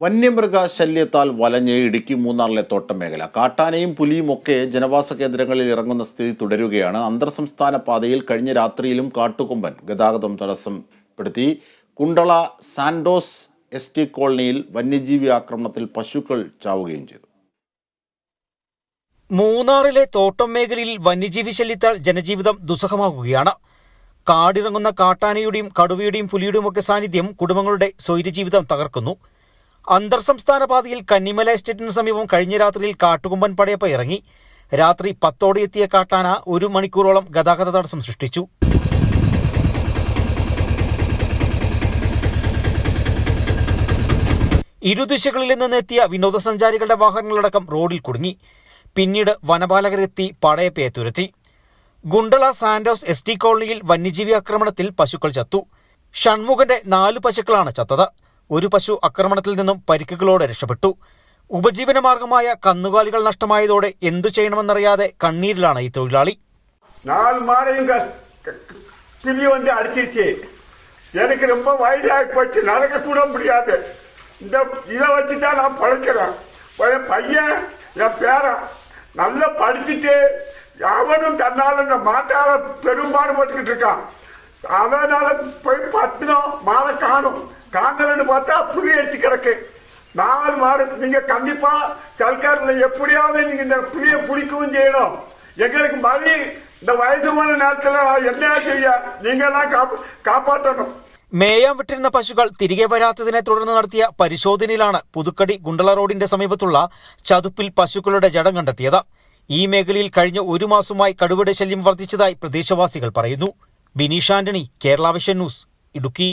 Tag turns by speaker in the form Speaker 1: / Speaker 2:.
Speaker 1: വന്യമൃഗ ശല്യത്താൽ വലഞ്ഞ് ഇടുക്കി മൂന്നാറിലെ തോട്ടം മേഖല. കാട്ടാനയും പുലിയും ഒക്കെ ജനവാസ കേന്ദ്രങ്ങളിൽ ഇറങ്ങുന്ന സ്ഥിതി തുടരുകയാണ്. അന്തർ സംസ്ഥാന പാതയിൽ കഴിഞ്ഞ രാത്രിയിലും കാട്ടുകൊമ്പൻ ഗതാഗതം തടസ്സപ്പെടുത്തി. കുണ്ടള സാന്റോസ് എസ്റ്റി കോളനിയിൽ വന്യജീവി ആക്രമണത്തിൽ പശുക്കൾ ചാവുകയും ചെയ്തു.
Speaker 2: മൂന്നാറിലെ തോട്ടം മേഖലയിൽ വന്യജീവി ശല്യത്താൽ ജനജീവിതം ദുസ്സഹമാകുകയാണ്. കാടിറങ്ങുന്ന കാട്ടാനയുടെയും കടുവയുടെയും പുലിയുടെയും ഒക്കെ സാന്നിധ്യം കുടുംബങ്ങളുടെ സ്വൈര്യജീവിതം തകർക്കുന്നു. അന്തർ സംസ്ഥാന പാതയിൽ കന്നിമല എസ്റ്റേറ്റിന് സമീപം കഴിഞ്ഞ രാത്രിയിൽ കാട്ടുകൊമ്പൻ പടയപ്പ ഇറങ്ങി. രാത്രി 10 എത്തിയ കാട്ടാന 1 മണിക്കൂറോളം ഗതാഗത തടസ്സം സൃഷ്ടിച്ചു. ഇരുദിശകളിൽ നിന്നെത്തിയ വിനോദസഞ്ചാരികളുടെ വാഹനങ്ങളടക്കം റോഡിൽ കുടുങ്ങി. പിന്നീട് വനപാലകരെത്തി പടയപ്പയെ തുരത്തി. കുണ്ടള സാന്റോസ് എസ്റ്റി കോളനിയിൽ വന്യജീവി ആക്രമണത്തിൽ പശുക്കൾ ചത്തു. ഷൺമുഖന്റെ 4 പശുക്കളാണ് ചത്തത്. ഒരു പശു ആക്രമണത്തിൽ നിന്നും പരിക്കുകളോടെ രക്ഷപ്പെട്ടു. ഉപജീവന മാർഗമായ കന്നുകാലികൾ നഷ്ടമായതോടെ എന്തു ചെയ്യണമെന്നറിയാതെ കണ്ണീരിലാണ് ഈ തൊഴിലാളി.
Speaker 3: 4 மாடையும் கிளி வந்து அடிச்சிருச்சு. எனக்கு ரொம்ப வயதாகி போச்சு, நடக்க கூட முடியாது. இதை வச்சுதான் நான் பழக்கிறேன். பையன் என் பேரன் நல்லா படிச்சுட்டு அவனும் தன்னால இந்த மாட்டால பெரும்பாடுபட்டுக்கிட்டு இருக்கான். அவனால போய் 10 மாலை காணலன்னு பார்த்தா புலி அடிச்சு கிடக்கு. 4 மாடு. நீங்க கண்டிப்பா சர்க்காரில் எப்படியாவது நீங்க இந்த புலியை பிடிக்கவும் செய்யணும். எங்களுக்கு மழை இந்த வயசுமான நேரத்தில் என்ன செய்ய நீங்க தான் காப்பாற்றணும்.
Speaker 2: മേയാൻ വിട്ടിരുന്ന പശുക്കൾ തിരികെ വരാത്തതിനെ തുടർന്ന് നടത്തിയ പരിശോധനയിലാണ് പുതുക്കടി കുണ്ടള റോഡിന്റെ സമീപത്തുള്ള ചതുപ്പിൽ പശുക്കളുടെ ജഡം കണ്ടെത്തിയത്. ഈ മേഖലയിൽ കഴിഞ്ഞ 1 മാസമായി കടുവയുടെ ശല്യം വർദ്ധിച്ചതായി പ്രദേശവാസികൾ പറയുന്നു. Bineesh Antony, Kerala vision news, Idukki.